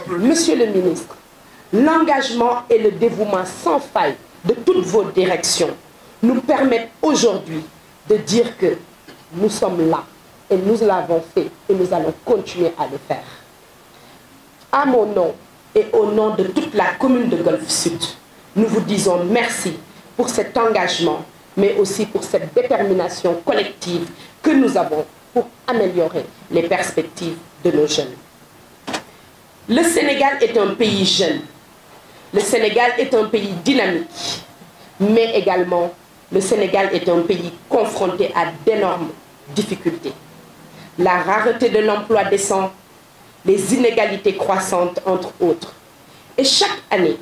Monsieur le ministre, l'engagement et le dévouement sans faille de toutes vos directions nous permettent aujourd'hui de dire que nous sommes là et nous l'avons fait et nous allons continuer à le faire. À mon nom et au nom de toute la commune de Golfe Sud, nous vous disons merci pour cet engagement, mais aussi pour cette détermination collective que nous avons pour améliorer les perspectives de nos jeunes. Le Sénégal est un pays jeune. Le Sénégal est un pays dynamique. Mais également, le Sénégal est un pays confronté à d'énormes difficultés. La rareté de l'emploi décent, les inégalités croissantes, entre autres. Et chaque année,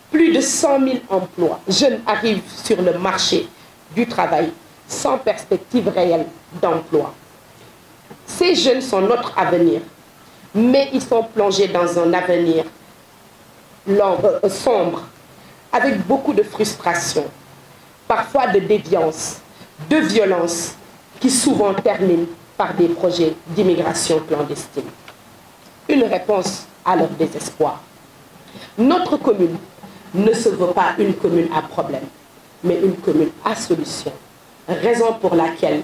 plus de 100 000 emplois jeunes arrivent sur le marché du travail sans perspective réelle d'emploi. Ces jeunes sont notre avenir, mais ils sont plongés dans un avenir sombre, avec beaucoup de frustration, parfois de déviance, de violence, qui souvent terminent par des projets d'immigration clandestine. Une réponse à leur désespoir. Notre commune ne se veut pas une commune à problème, mais une commune à solution. Raison pour laquelle,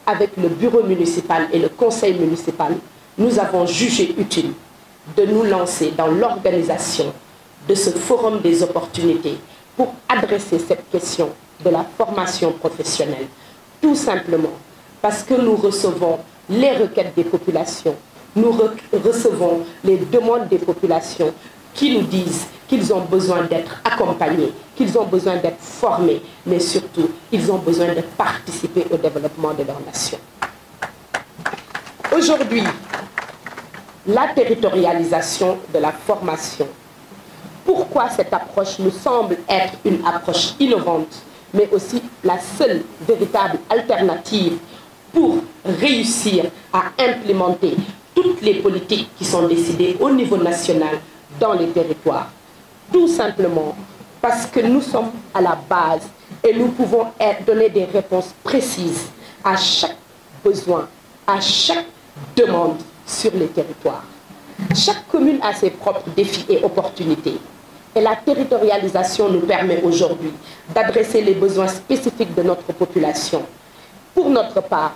avec le bureau municipal et le conseil municipal, nous avons jugé utile de nous lancer dans l'organisation de ce forum des opportunités pour adresser cette question de la formation professionnelle. Tout simplement parce que nous recevons les requêtes des populations, nous recevons les demandes des populations qui nous disent qu'ils ont besoin d'être accompagnés, qu'ils ont besoin d'être formés, mais surtout, ils ont besoin de participer au développement de leur nation. Aujourd'hui, la territorialisation de la formation. Pourquoi cette approche nous semble être une approche innovante, mais aussi la seule véritable alternative pour réussir à implémenter toutes les politiques qui sont décidées au niveau national dans les territoires. Tout simplement parce que nous sommes à la base et nous pouvons donner des réponses précises à chaque besoin, à chaque demande sur les territoires. Chaque commune a ses propres défis et opportunités. Et la territorialisation nous permet aujourd'hui d'adresser les besoins spécifiques de notre population. Pour notre part,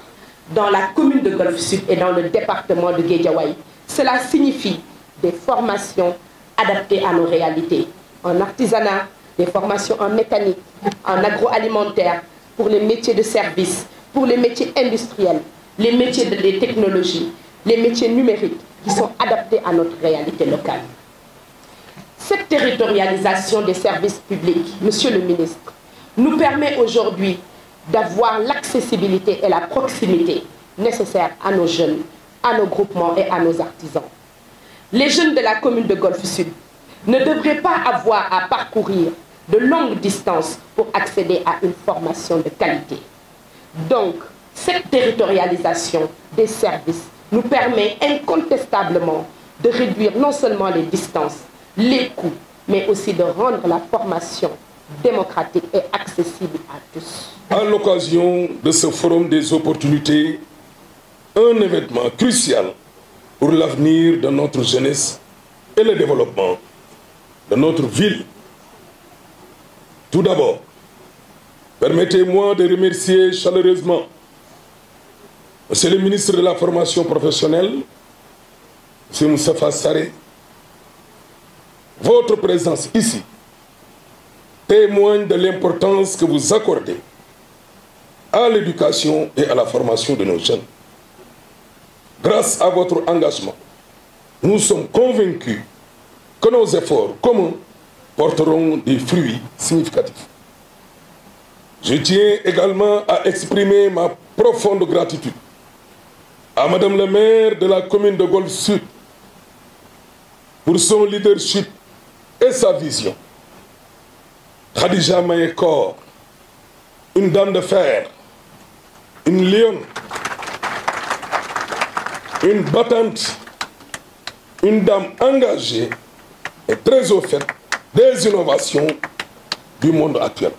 dans la commune de Golfe Sud et dans le département de Guédiawaye, cela signifie des formations adaptées à nos réalités. En artisanat, des formations en mécanique, en agroalimentaire, pour les métiers de service, pour les métiers industriels, les métiers des technologies, les métiers numériques qui sont adaptés à notre réalité locale. Cette territorialisation des services publics, Monsieur le ministre, nous permet aujourd'hui d'avoir l'accessibilité et la proximité nécessaires à nos jeunes, à nos groupements et à nos artisans. Les jeunes de la commune de Golfe Sud ne devraient pas avoir à parcourir de longues distances pour accéder à une formation de qualité. Donc, cette territorialisation des services nous permet incontestablement de réduire non seulement les distances, les coûts, mais aussi de rendre la formation démocratique et accessible à tous. À l'occasion de ce forum des opportunités, un événement crucial pour l'avenir de notre jeunesse et le développement de notre ville. Tout d'abord, permettez-moi de remercier chaleureusement Monsieur le ministre de la Formation professionnelle, M. Moustapha Sarré. Votre présence ici témoigne de l'importance que vous accordez à l'éducation et à la formation de nos jeunes. Grâce à votre engagement, nous sommes convaincus que nos efforts communs porteront des fruits significatifs. Je tiens également à exprimer ma profonde gratitude à Madame le maire de la commune de Golfe Sud pour son leadership et sa vision. Khadija Mayekor, une dame de fer, une lionne, une battante, une dame engagée et très au fait des innovations du monde actuel.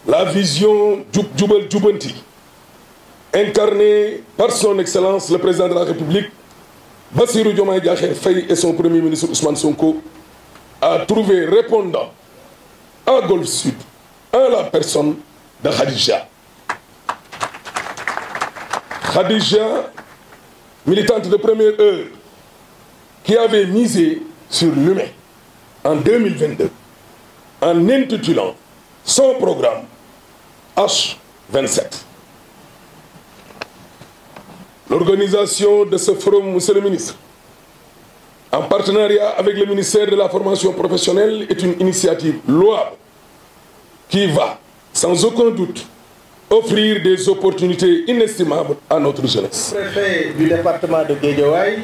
La vision Djoubel Djoubanti, incarnée par son Excellence le Président de la République, Bassirou Diomaye Diakhar Faye et son premier ministre Ousmane Sonko a trouvé répondant à Golf Sud en la personne de Khadija. Khadija, militante de première heure, qui avait misé sur l'humain en 2022 en intitulant son programme H27. L'organisation de ce forum, monsieur le ministre, en partenariat avec le ministère de la formation professionnelle, est une initiative louable qui va, sans aucun doute, offrir des opportunités inestimables à notre jeunesse. Préfet du département de Guédiawaye,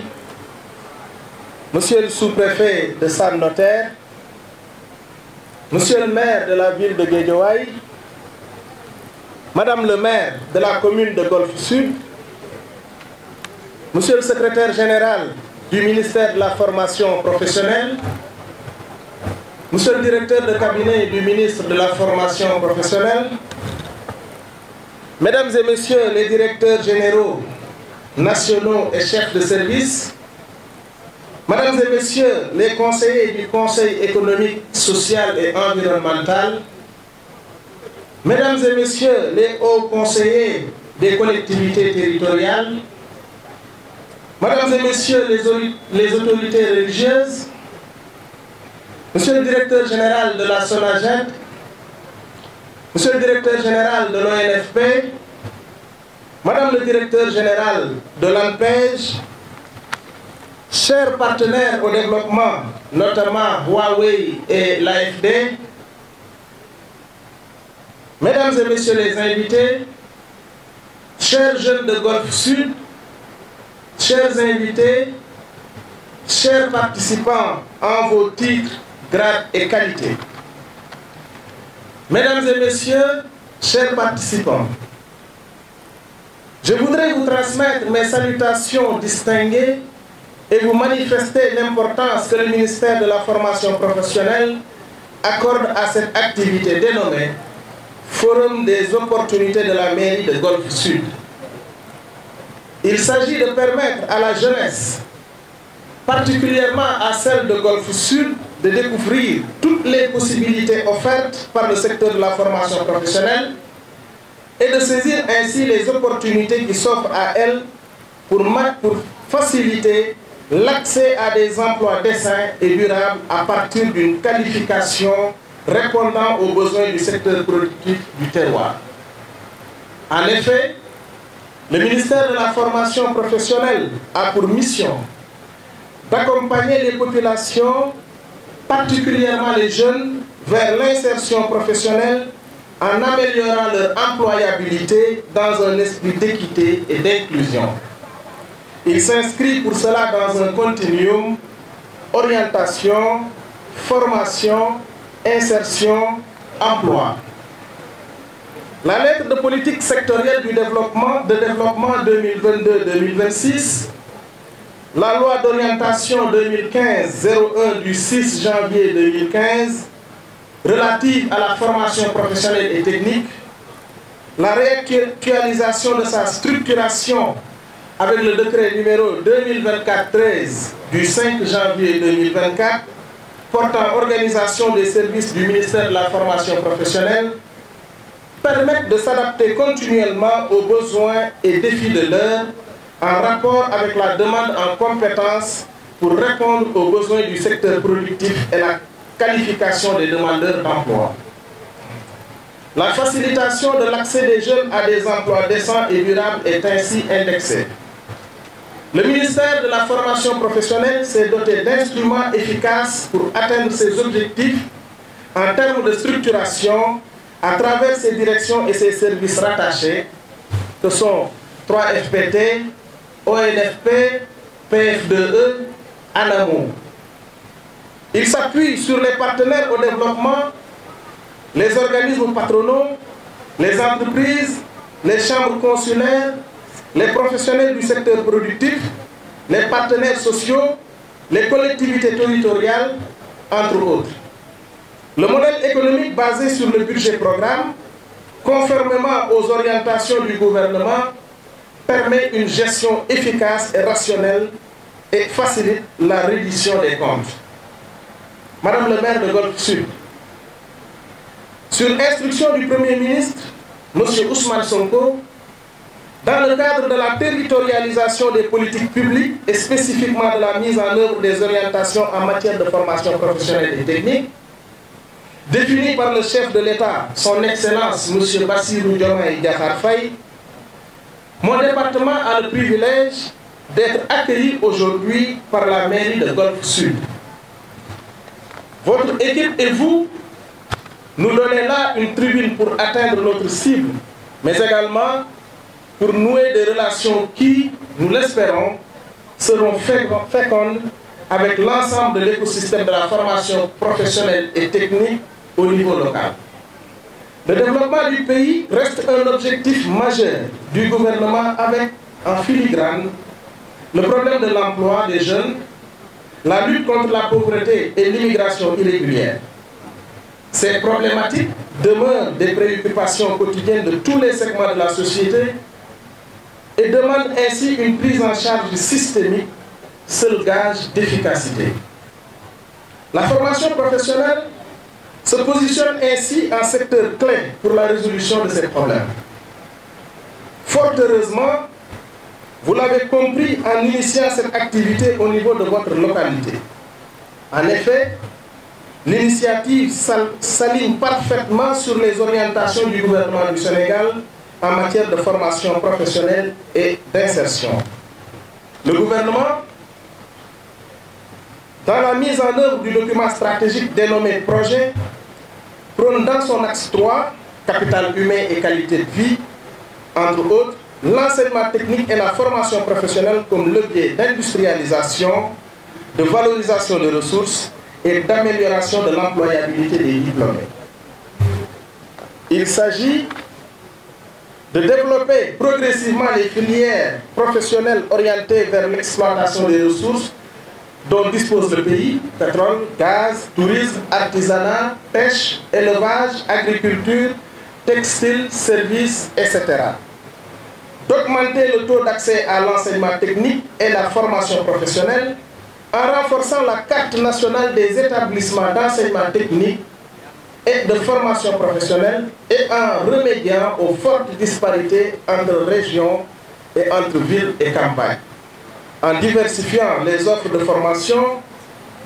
monsieur le sous-préfet de Sam Notaire, monsieur le maire de la ville de Guédiawaye, madame le maire de la commune de Golf Sud, monsieur le secrétaire général du ministère de la formation professionnelle, monsieur le directeur de cabinet du ministre de la formation professionnelle, mesdames et messieurs les directeurs généraux nationaux et chefs de service, mesdames et messieurs les conseillers du Conseil économique, social et environnemental, mesdames et messieurs les hauts conseillers des collectivités territoriales, mesdames et messieurs les autorités religieuses, monsieur le directeur général de la SONAGED, monsieur le directeur général de l'ONFP, madame le directeur général de l'ANPEJ, chers partenaires au développement, notamment Huawei et l'AFD, mesdames et messieurs les invités, chers jeunes de Golf Sud, chers invités, chers participants en vos titres, grades et qualités. Mesdames et messieurs, chers participants, je voudrais vous transmettre mes salutations distinguées et vous manifester l'importance que le ministère de la formation professionnelle accorde à cette activité dénommée Forum des opportunités de la mairie de Golf Sud. Il s'agit de permettre à la jeunesse, particulièrement à celle de Golf Sud, de découvrir toutes les possibilités offertes par le secteur de la formation professionnelle et de saisir ainsi les opportunités qui s'offrent à elle pour faciliter l'accès à des emplois décents et durables à partir d'une qualification répondant aux besoins du secteur productif du terroir. En effet, le ministère de la formation professionnelle a pour mission d'accompagner les populations, particulièrement les jeunes, vers l'insertion professionnelle en améliorant leur employabilité dans un esprit d'équité et d'inclusion. Il s'inscrit pour cela dans un continuum orientation, formation, insertion, emploi. La lettre de politique sectorielle du développement 2022-2026, la loi d'orientation 2015-01 du 6 janvier 2015 relative à la formation professionnelle et technique, la réactualisation de sa structuration avec le décret numéro 2024-13 du 5 janvier 2024 portant organisation des services du ministère de la formation professionnelle permettent de s'adapter continuellement aux besoins et défis de l'heure en rapport avec la demande en compétences pour répondre aux besoins du secteur productif et la qualification des demandeurs d'emploi. La facilitation de l'accès des jeunes à des emplois décents et durables est ainsi indexée. Le ministère de la formation professionnelle s'est doté d'instruments efficaces pour atteindre ses objectifs en termes de structuration à travers ses directions et ses services rattachés, que sont 3FPT, ONFP, PF2E, ANAMO. Il s'appuie sur les partenaires au développement, les organismes patronaux, les entreprises, les chambres consulaires, les professionnels du secteur productif, les partenaires sociaux, les collectivités territoriales, entre autres. Le modèle économique basé sur le budget programme, conformément aux orientations du gouvernement, permet une gestion efficace et rationnelle et facilite la reddition des comptes. Madame le maire de Golfe Sud, sur instruction du Premier ministre, M. Ousmane Sonko, dans le cadre de la territorialisation des politiques publiques et spécifiquement de la mise en œuvre des orientations en matière de formation professionnelle et technique, définies par le chef de l'État, son Excellence M. Bassirou Diomaye Diakhar Faye, mon département a le privilège d'être accueilli aujourd'hui par la mairie de Golfe Sud. Votre équipe et vous nous donnez là une tribune pour atteindre notre cible, mais également pour nouer des relations qui, nous l'espérons, seront fécondes avec l'ensemble de l'écosystème de la formation professionnelle et technique au niveau local. Le développement du pays reste un objectif majeur du gouvernement avec, en filigrane, le problème de l'emploi des jeunes, la lutte contre la pauvreté et l'immigration irrégulière. Ces problématiques demeurent des préoccupations quotidiennes de tous les segments de la société et demandent ainsi une prise en charge systémique, seul gage d'efficacité. La formation professionnelle se positionne ainsi en secteur clé pour la résolution de ces problèmes. Fort heureusement, vous l'avez compris en initiant cette activité au niveau de votre localité. En effet, l'initiative s'aligne parfaitement sur les orientations du gouvernement du Sénégal en matière de formation professionnelle et d'insertion. Le gouvernement, dans la mise en œuvre du document stratégique dénommé projet, prône dans son axe 3, capital humain et qualité de vie, entre autres, l'enseignement technique et la formation professionnelle comme levier d'industrialisation, de valorisation des ressources et d'amélioration de l'employabilité des diplômés. Il s'agit de développer progressivement les filières professionnelles orientées vers l'exploitation des ressources dont dispose le pays, pétrole, gaz, tourisme, artisanat, pêche, élevage, agriculture, textile, services, etc. D'augmenter le taux d'accès à l'enseignement technique et la formation professionnelle en renforçant la carte nationale des établissements d'enseignement technique et de formation professionnelle et en remédiant aux fortes disparités entre régions et entre villes et campagnes. En diversifiant les offres de formation,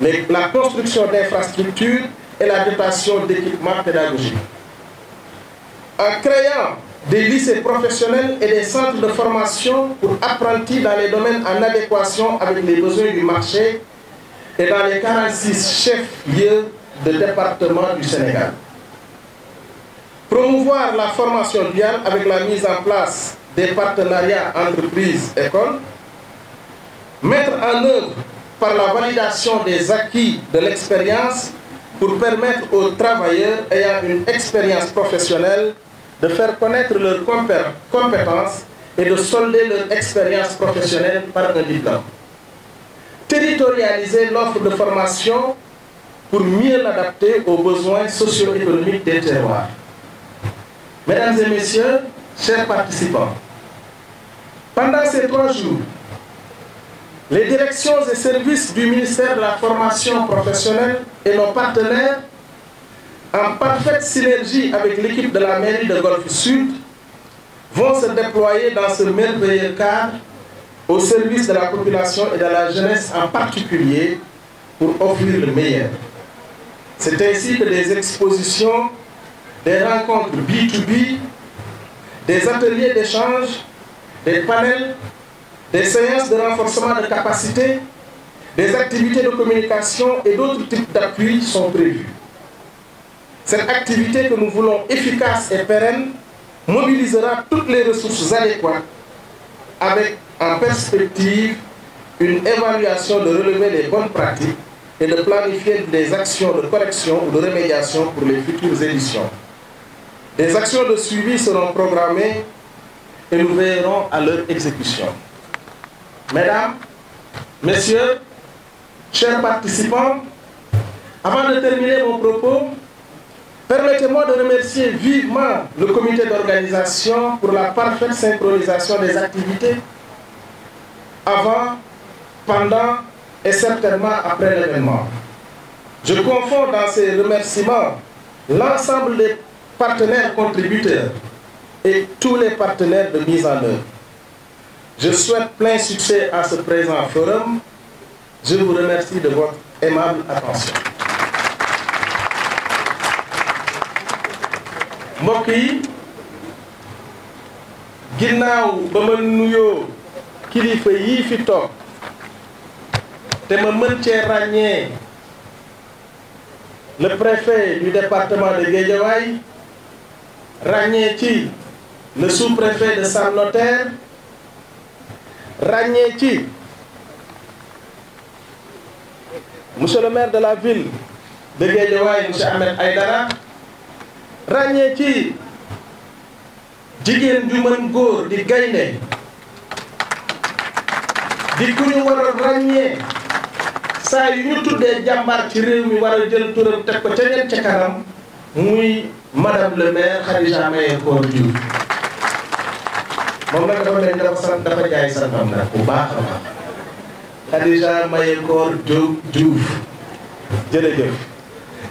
la construction d'infrastructures et la dotation d'équipements pédagogiques. En créant des lycées professionnels et des centres de formation pour apprentis dans les domaines en adéquation avec les besoins du marché et dans les 46 chefs-lieux de département du Sénégal. Promouvoir la formation duale avec la mise en place des partenariats entreprises-écoles. Mettre en œuvre par la validation des acquis de l'expérience pour permettre aux travailleurs ayant une expérience professionnelle de faire connaître leurs compétences et de solder leur expérience professionnelle par un diplôme. Territorialiser l'offre de formation pour mieux l'adapter aux besoins socio-économiques des terroirs. Mesdames et messieurs, chers participants, pendant ces 3 jours, les directions et services du ministère de la formation professionnelle et nos partenaires, en parfaite synergie avec l'équipe de la mairie de Golfe Sud, vont se déployer dans ce merveilleux cadre au service de la population et de la jeunesse en particulier pour offrir le meilleur. C'est ainsi que des expositions, des rencontres B2B, des ateliers d'échange, des panels, des séances de renforcement de capacité, des activités de communication et d'autres types d'appui sont prévus. Cette activité que nous voulons efficace et pérenne mobilisera toutes les ressources adéquates avec en perspective une évaluation de relever les bonnes pratiques et de planifier des actions de correction ou de remédiation pour les futures éditions. Des actions de suivi seront programmées et nous veillerons à leur exécution. Mesdames, Messieurs, chers participants, avant de terminer mon propos, permettez-moi de remercier vivement le comité d'organisation pour la parfaite synchronisation des activités avant, pendant et certainement après l'événement. Je confonds dans ces remerciements l'ensemble des partenaires contributeurs et tous les partenaires de mise en œuvre. Je souhaite plein succès à ce présent forum. Je vous remercie de votre aimable attention. mbokk yi ginnaaw ba ma nuyoo kilifa yii fi toog te ma mën cee ràññee le préfet du département de Guédiawaye ràññee ci le sous-préfet de Sam Notaire ràññee ci monsieur le maire de la ville de Guédiawaye monsieur Ahmed Aïdara ràññee ci jigéen ju mën góor di gaynde di ku ñu war a ràññee saa yu ñu tuddee jàmbaar ci réew mi war a jël turam teg ko ca ñen ca kanam muy madame le maire Khadija Mayekor Diouf moom nag dafa mel ni dafa jaay santam nag bu baax a baax Khadija Mayekor Diouf jërëjëf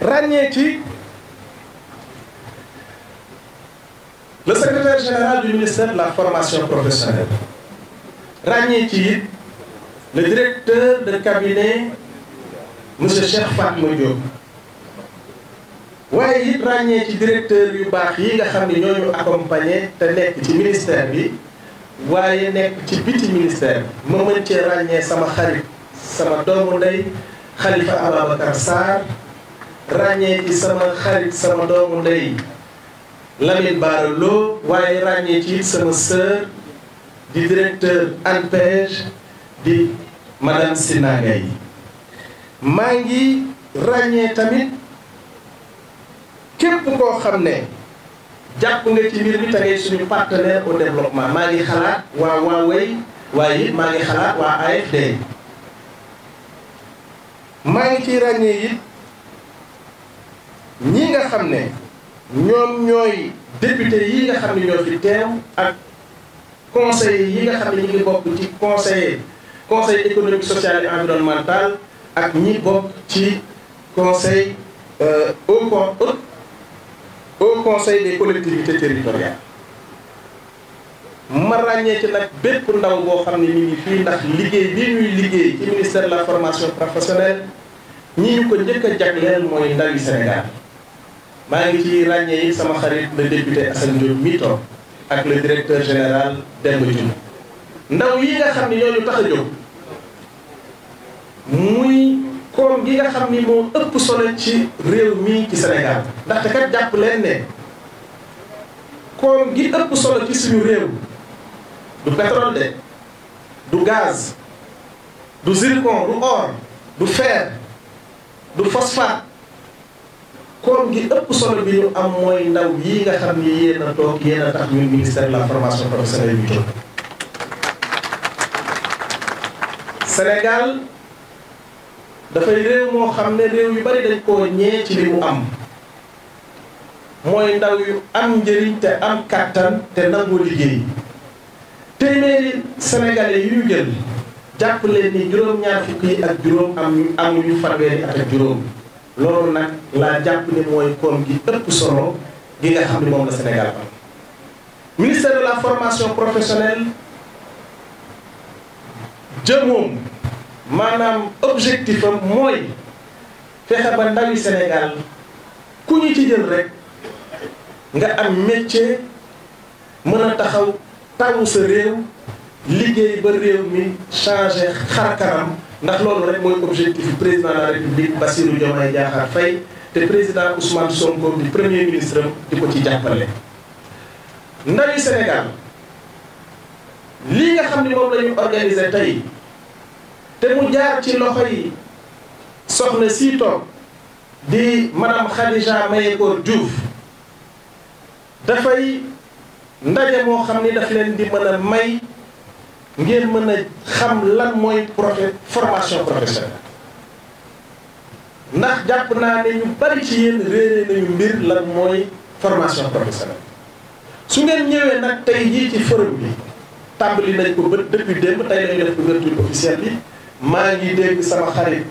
ràññee ci le secrétaire général du ministère de la formation professionnelle ràññee ci it le directeur de cabinet monsieur Cheikh Fatma Diop waaye it ràññee ci directeur yu baax yi nga xam ne ñooñu accompagné te nekk ci ministère bi waaye nekk ci biti ministère bi ma mën cee ràññee sama xarit sama doomu ndey Khalifa Ababacar Sarr ràññee ci sama xarit sama doomu ndey Lamine Bara Lo waaye ràññee ci sama sœur di directeur ANPEJ di madame Sina Gaye maa ngi ràññee tamit képp koo xam ne jàpp nga ci mbir mi te ngay suñu partenaire au développement maa ngi xalaat waa Huawei waaye it maa ngi xalaat waa AFD maa ngi ciy ràññee it ñi nga xam ne ñoom ñooy député yi nga xam ne ñoo fi teew ak conseillers yi nga xam ne ñu ngi bokk ci conseil économique social et environnemental ak ñi bokk ci conseil au conseil des collectivités territoriales ma ràññee ci nag bépp ndaw boo xam ne ñu ngi fii ndax liggéey bi ñuy liggéey ci ministère de la formation professionnelle ñi ñu ko njëkk a jagleel mooy ndawi Sénégal maa ngi ci ràññee yi sama xarit le député Assane Diop mi toog ak le directeur général Demba Diouf ndaw yi nga xam ni ñooñu tax a jóg muy koom gi nga xam ni moo ëpp solo ci réew mi ci Sénégal ndaxte kat jàpp leen ne koom gi ëpp solo ci suñu réew du pétrole de du gaz du zircon du or du fer du phosphate koom gi ëpp solo bi ñu am mooy ndaw yi nga xam ni yéen a toog yéen a tax ñun ministère de la formation professionnelle ñu jóg Sénégal dafay réew moo xam ne réew yu bari dañ koo ñee ci li mu am mooy ndaw yu am njëriñ te am kàttan te nangoo liggéey téeméeri sénégalais yu ñu jël jàpp leen ni juróom-ñaar fukk yi ak juróom amuñu fanweeri at ak juróom loolu nag laa jàpp ne mooy koom gi ëpp solo gi nga xam ne moom la Sénégal am ministère de la formation professionnelle jëmoom maanaam objectif am mooy fexe ba ndawi Sénégal ku ñu ci jël rek nga am métier mën a taxaw tawu sa réew liggéey ba réew mi changé xar kanam ndax loolu rek mooy objectif du président de la République Bassirou Diomaye Diakhar Faye te président Ousmane Sonko di premier ministre am di ko ci jàppale. ndawi Sénégal lii nga xam ni moom la ñu organiser tey te mu jaar ci loxo yi soxna sii toog di madame Khadija Mayekor Diouf dafay ndaje moo xam ni daf leen di mën a may ngeen mën a xam lan mooy formation professionnelle ndax jàpp naa ne ñu bari ci yéen réeré nañu mbir lan mooy formation professionnelle su ngeen ñëwee nag tey jii ci forum bi tàmbali nañ ko ba depuis démb tey lañu def ouverture officielle bi maa ngi dégg sama xarit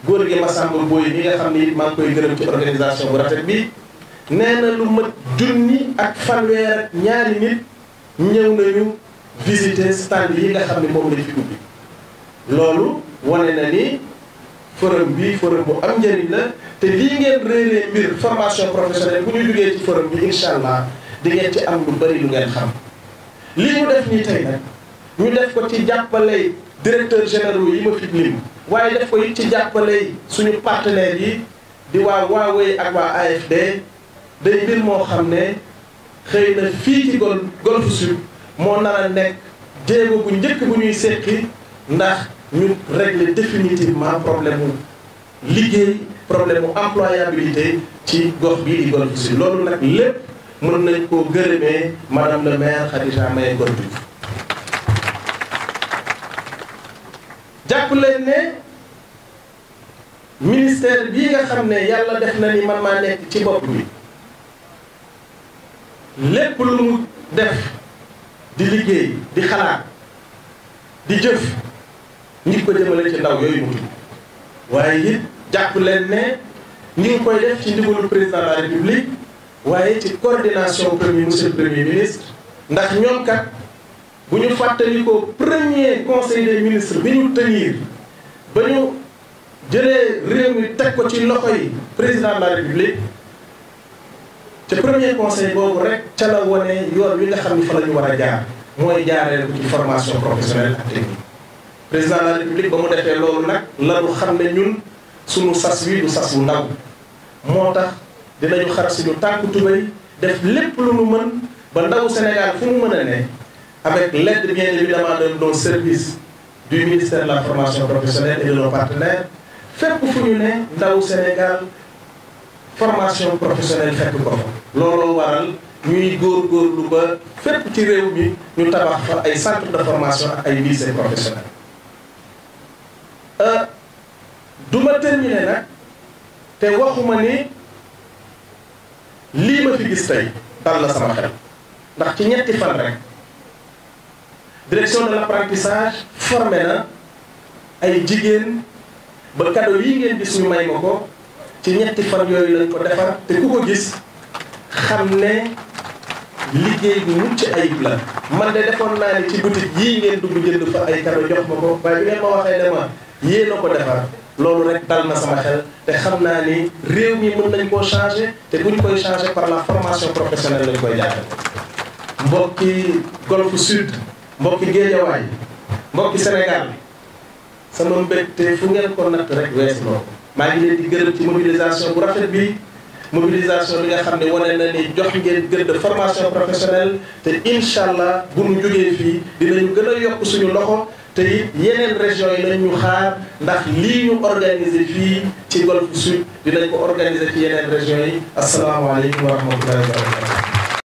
góor gi Massamba Boye mi nga xam ne it maa ngi koy gërëm ci organisation bu rafet bi nee na lu mat junni ak fanweer ak ñaari nit ñëw nañu visiter stand yi nga xam ne moom lañ fi ubbi loolu wane na ni forum bi forum bu am njëriñ la te lii ngeen réeree mbir formation professionnelle bu ñu jógee ci forum bi incha allah di ngeen ci am lu bari lu ngeen xam lii ñu def nii tey nag ñu def ko ci jàppale directeur généraux yi ma fi lim waaye def ko it ci jàppale suñu partenaires yi di waa Huawei ak waa AFD day mbir moo xam ne xëy na fii ci Golf Sud moo nar a nekk jéego bu njëkk bu ñuy seqi ndax ñu régler définitivement problème mu liggéey problème mu employabilité ci gox bii di Golf Sud loolu nag lépp mën nañ koo gërëmee madame le maire Khadija Maye Ngor Diouf jàpp leen ne ministère bii nga xam ne yàlla def na ni man maa nekk ci bopp bi lépp lu mu def di liggéey di xalaat di jëf ngi ko jëmale ci ndaw yooyu mu tudd waaye it jàpp leen ne ni ngi koy def ci ndigalu président de la république waaye ci coordination monsieur le premier ministre ndax ñoom kat bu ñu fàttalikoo premier conseil des ministres bi ñu tenir ba ñu jëlee réew mi teg ko ci loxo yi président de la république ca premier conseil boobu rek ca la wane yoon wi nga xam ni fa la ñu war a jaar mooy jaaree ko ci formation professionnelle ak technique président de la république ba mu defee loolu nag la ñu xam ne ñun suñu sas wi du sas wu ndaw moo tax dinañu xar suñu tànku tubéy def lépp lu nu mën ba ndawu Sénégal fu mu mën a ne avec l'aide bien évidemment de nos services du ministère de la formation professionnelle et de nos partenaires fépp fu ñu ne ndawu Sénégal formation professionnelle fekk ko fa looloo waral ñuy góorgóorlu ba fépp ci réew mi ñu tabax fa ay centre de formation ak ay lycée professionnel du ma terminer nag te waxuma ni lii ma fi gis tey dal na sama xel ndax ci ñetti fan rek direction de l'apprentissage formé na ay jigéen ba cadeau yi ngeen gis ñu may ma ko ci ñetti fan yooyu lañ ko defar te ku ko gis xam ne liggéey bu mucc ayib la man de defoon naa ni ci boutique yii ngeen dugg jënd fa ay cadeau jox ma ko waaye bi ngeen ma waxee dama yéen a ko defar loolu rek dal na sama xel te xam naa ni réew mi mën nañ koo changer te buñ koy changer par la formation professionnelle lañ koy jàppale. mbokki Golf Sud mbokki Guédiawaye mbokki Sénégal sama mbégte fu ngeen ko natt rek wees loo maa ngi leen di gërëm ci mobilisation bu rafet bi mobilisation bi nga xam ne wane na ni jox ngeen gën de formation professionnelle te incha allah bu ñu jógee fii dinañu gën a yokk suñu loxo te it yeneen région yi lañ ñu xaar ndax lii ñu organiser fii ci Golf Sud dinañ ko organiser ci yeneen région yi asalaamaaleykum wa rahmatullahi wa barakatuh